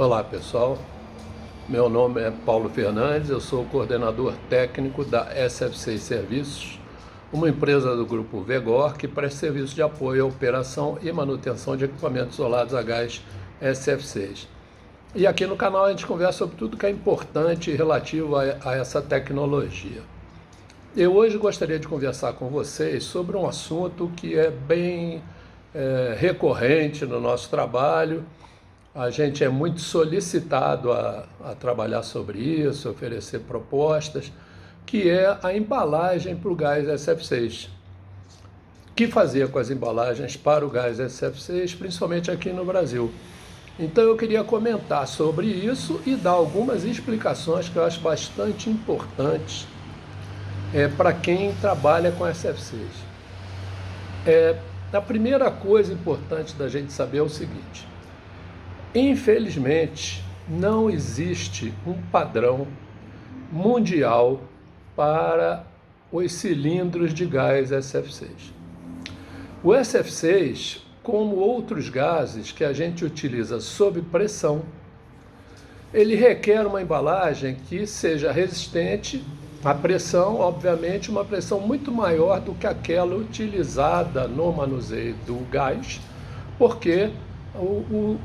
Olá pessoal, meu nome é Paulo Fernandes, eu sou coordenador técnico da SF6 Serviços, uma empresa do grupo Vegor que presta serviço de apoio à operação e manutenção de equipamentos isolados a gás SF6. E aqui no canal a gente conversa sobre tudo que é importante relativo a essa tecnologia. Eu hoje gostaria de conversar com vocês sobre um assunto que é bem recorrente no nosso trabalho. A gente é muito solicitado a trabalhar sobre isso, oferecer propostas, que é a embalagem para o gás SF6. O que fazer com as embalagens para o gás SF6, principalmente aqui no Brasil? Então eu queria comentar sobre isso e dar algumas explicações que eu acho bastante importantes para quem trabalha com SF6. A primeira coisa importante da gente saber é o seguinte: infelizmente, não existe um padrão mundial para os cilindros de gás SF6. O SF6, como outros gases que a gente utiliza sob pressão, ele requer uma embalagem que seja resistente à pressão, obviamente uma pressão muito maior do que aquela utilizada no manuseio do gás, porque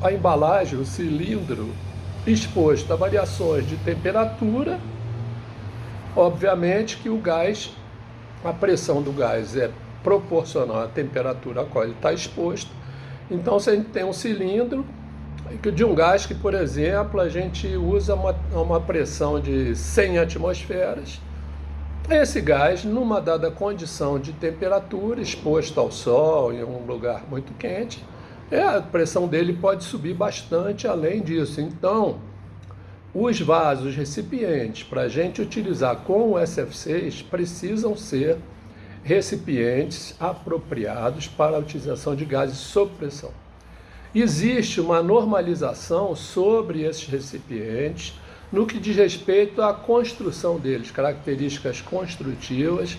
a embalagem, o cilindro exposto a variações de temperatura, obviamente que o gás, a pressão do gás é proporcional à temperatura a qual ele está exposto. Então, se a gente tem um cilindro de um gás que, por exemplo, a gente usa uma pressão de 100 atmosferas, esse gás, numa dada condição de temperatura, exposto ao sol, em um lugar muito quente, a pressão dele pode subir bastante além disso. Então, os vasos recipientes para a gente utilizar com o SF6 precisam ser recipientes apropriados para a utilização de gases sob pressão. Existe uma normalização sobre esses recipientes no que diz respeito à construção deles, características construtivas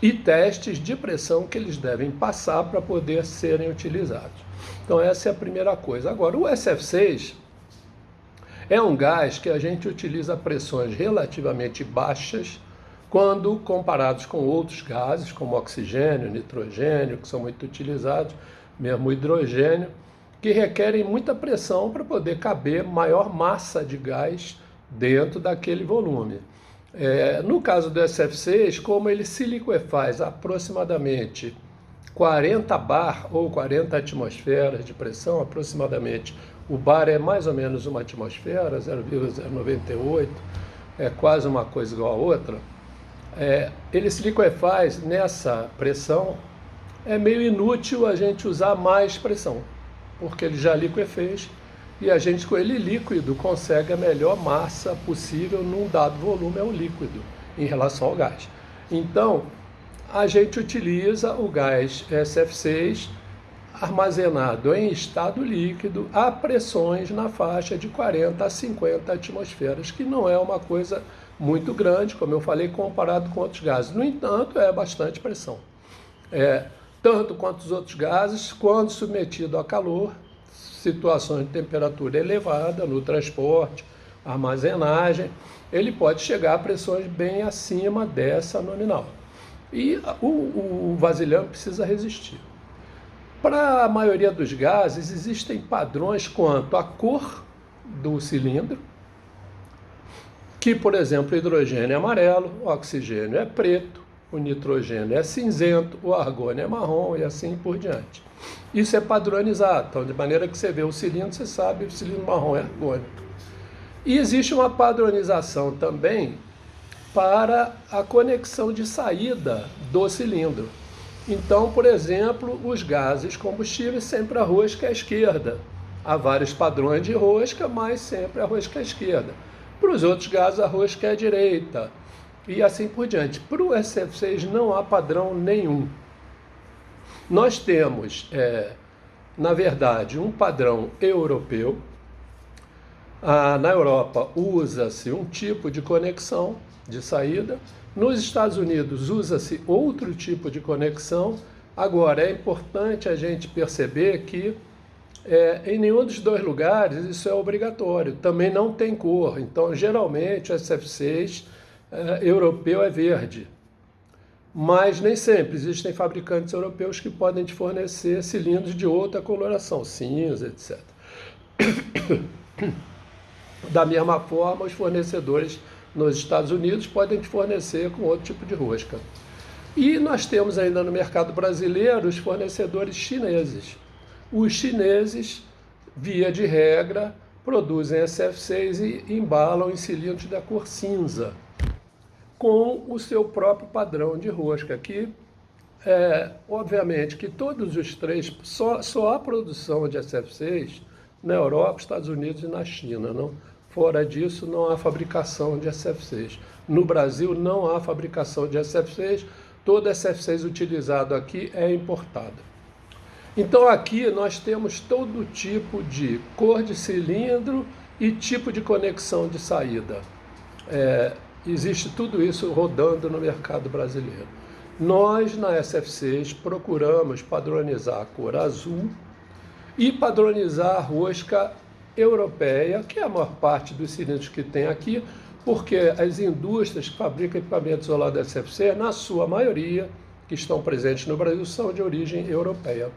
e testes de pressão que eles devem passar para poder serem utilizados. Então essa é a primeira coisa. Agora, o SF6 é um gás que a gente utiliza a pressões relativamente baixas quando comparados com outros gases, como oxigênio, nitrogênio, que são muito utilizados, mesmo hidrogênio, que requerem muita pressão para poder caber maior massa de gás dentro daquele volume. No caso do SF6, como ele se liquefaz aproximadamente 40 bar ou 40 atmosferas de pressão, aproximadamente, o bar é mais ou menos uma atmosfera, 0,098, é quase uma coisa igual a outra. Ele se liquefaz nessa pressão, é meio inútil a gente usar mais pressão, porque ele já liquefez e a gente com ele líquido consegue a melhor massa possível num dado volume, é o líquido, em relação ao gás. Então, a gente utiliza o gás SF6 armazenado em estado líquido a pressões na faixa de 40 a 50 atmosferas, que não é uma coisa muito grande, como eu falei, comparado com outros gases. No entanto, é bastante pressão. Tanto quanto os outros gases, quando submetido a calor, situações de temperatura elevada no transporte, armazenagem, ele pode chegar a pressões bem acima dessa nominal. E o vasilhame precisa resistir. Para a maioria dos gases, existem padrões quanto à cor do cilindro, que, por exemplo, o hidrogênio é amarelo, o oxigênio é preto, o nitrogênio é cinzento, o argônio é marrom e assim por diante. Isso é padronizado, então, de maneira que você vê o cilindro, você sabe que o cilindro marrom é argônio. E existe uma padronização também para a conexão de saída do cilindro. Então, por exemplo, os gases combustíveis sempre a rosca à esquerda. Há vários padrões de rosca, mas sempre a rosca à esquerda. Para os outros gases, a rosca é à direita. E assim por diante. Para o SF6 não há padrão nenhum. Nós temos, na verdade, um padrão europeu. Na Europa usa-se um tipo de conexão de saída. Nos Estados Unidos usa-se outro tipo de conexão. Agora, é importante a gente perceber que Em nenhum dos dois lugares isso é obrigatório, também não tem cor, então geralmente o SF6 europeu é verde, mas nem sempre, existem fabricantes europeus que podem te fornecer cilindros de outra coloração, cinza, etc. Da mesma forma, os fornecedores nos Estados Unidos podem te fornecer com outro tipo de rosca. E nós temos ainda no mercado brasileiro os fornecedores chineses. Os chineses, via de regra, produzem SF6 e embalam em cilindros da cor cinza, com o seu próprio padrão de rosca, que obviamente que todos os três, só há produção de SF6 na Europa, Estados Unidos e na China. Não? Fora disso, não há fabricação de SF6. No Brasil, não há fabricação de SF6, todo SF6 utilizado aqui é importado. Então aqui nós temos todo tipo de cor de cilindro e tipo de conexão de saída. Existe tudo isso rodando no mercado brasileiro. Nós, na SF6, procuramos padronizar a cor azul e padronizar a rosca europeia, que é a maior parte dos cilindros que tem aqui, porque as indústrias que fabricam equipamentos isolados SF6, na sua maioria, que estão presentes no Brasil, são de origem europeia.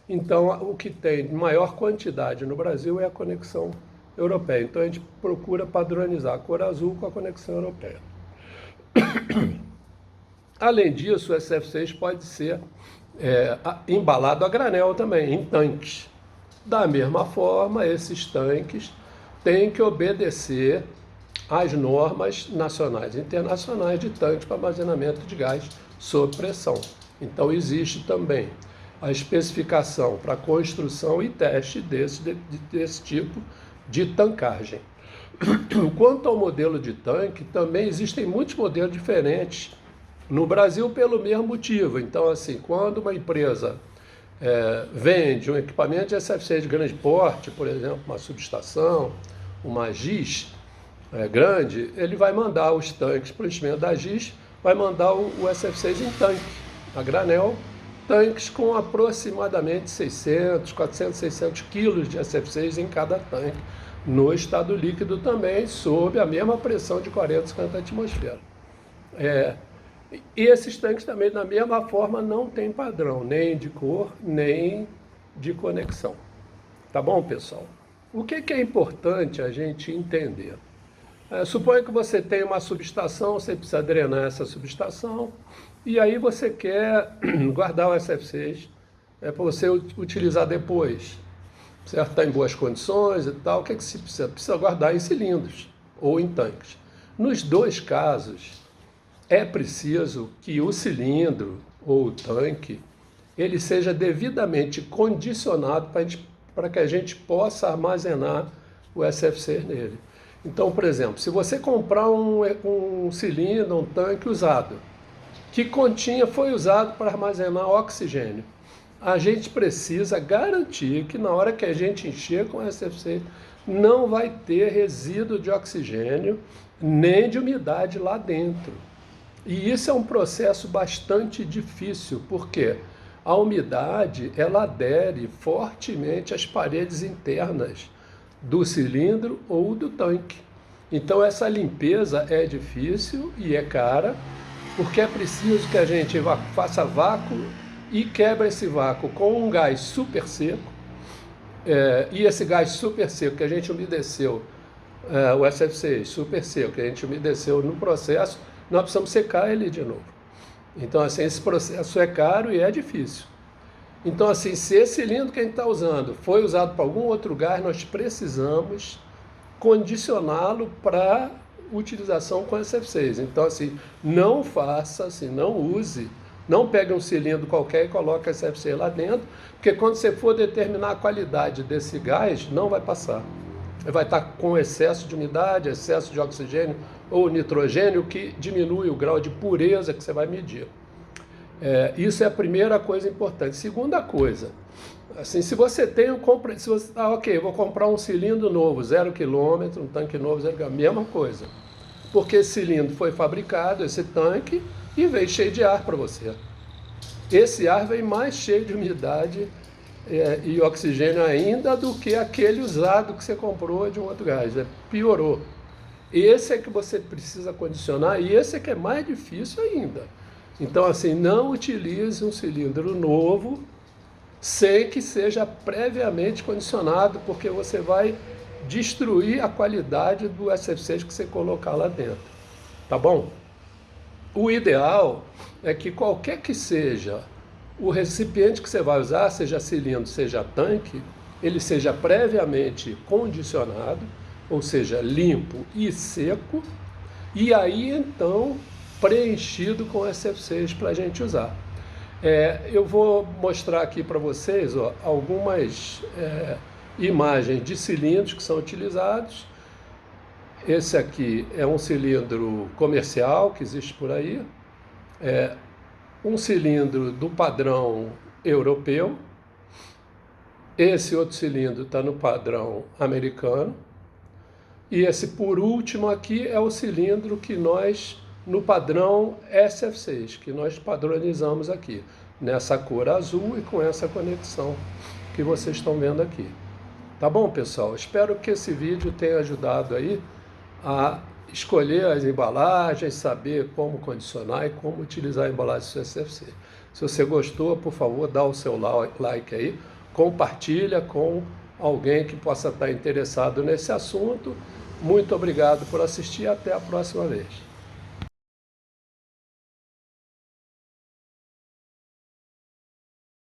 Então, o que tem maior quantidade no Brasil é a conexão europeia. Então, a gente procura padronizar a cor azul com a conexão europeia. Além disso, o SF6 pode ser embalado a granel também, em tanques. Da mesma forma, esses tanques têm que obedecer às normas nacionais e internacionais de tanques para armazenamento de gás sob pressão. Então, existe também a especificação para construção e teste desse tipo de tancagem. Quanto ao modelo de tanque, também existem muitos modelos diferentes no Brasil pelo mesmo motivo. Então, assim, quando uma empresa vende um equipamento de SF6 de grande porte, por exemplo, uma subestação, uma GIS grande, ele vai mandar os tanques para o enchimento da GIS, vai mandar o SF6 em tanque, a granel, tanques com aproximadamente 600, 400, 600 quilos de SF6 em cada tanque, no estado líquido também, sob a mesma pressão de 40, 50 atmosferas. E esses tanques também, da mesma forma, não tem padrão, nem de cor, nem de conexão. Tá bom, pessoal? O que é importante a gente entender? Suponha que você tem uma subestação, você precisa drenar essa subestação, e aí você quer guardar o SF6 para você utilizar depois. Certo? Está em boas condições e tal, o que se precisa? Precisa guardar em cilindros ou em tanques. Nos dois casos, é preciso que o cilindro ou o tanque ele seja devidamente condicionado para que a gente possa armazenar o SF6 nele. Então, por exemplo, se você comprar um cilindro, um tanque usado, que foi usado para armazenar oxigênio, a gente precisa garantir que na hora que a gente encher com SF6, não vai ter resíduo de oxigênio nem de umidade lá dentro. E isso é um processo bastante difícil, porque a umidade ela adere fortemente às paredes internas do cilindro ou do tanque. Então essa limpeza é difícil e é cara, porque é preciso que a gente faça vácuo e quebra esse vácuo com um gás super seco, e esse gás super seco que a gente umedeceu, o SF6 super seco, que a gente umedeceu no processo, nós precisamos secar ele de novo. Então, assim, esse processo é caro e é difícil. Então, assim, se esse cilindro que a gente está usando foi usado para algum outro gás, nós precisamos condicioná-lo para utilização com SF6. Então, assim, não faça, assim, não use, não pegue um cilindro qualquer e coloque SF6 lá dentro, porque quando você for determinar a qualidade desse gás, não vai passar. Vai estar com excesso de umidade, excesso de oxigênio ou nitrogênio, que diminui o grau de pureza que você vai medir. Isso é a primeira coisa importante. Segunda coisa, assim, se você tem vou comprar um cilindro novo, 0 km, um tanque novo, 0 km, mesma coisa. Porque esse cilindro foi fabricado, esse tanque, e veio cheio de ar para você. Esse ar vem mais cheio de umidade e oxigênio ainda do que aquele usado que você comprou de um outro gás. Piorou. Esse é que você precisa condicionar e esse é que é mais difícil ainda. Então, assim, não utilize um cilindro novo sem que seja previamente condicionado, porque você vai destruir a qualidade do SF6 que você colocar lá dentro. Tá bom? O ideal é que qualquer que seja o recipiente que você vai usar, seja cilindro, seja tanque, ele seja previamente condicionado, ou seja, limpo e seco, e aí então preenchido com SF6 para a gente usar. Eu vou mostrar aqui para vocês algumas imagens de cilindros que são utilizados. Esse aqui é um cilindro comercial que existe por aí, um cilindro do padrão europeu. Esse outro cilindro está no padrão americano. E esse por último aqui é o cilindro que nós, no padrão SF6, que nós padronizamos aqui, nessa cor azul e com essa conexão que vocês estão vendo aqui. Tá bom, pessoal? Espero que esse vídeo tenha ajudado aí a escolher as embalagens, saber como condicionar e como utilizar a embalagem do SF6. Se você gostou, por favor, dá o seu like aí, compartilha com alguém que possa estar interessado nesse assunto. Muito obrigado por assistir e até a próxima vez.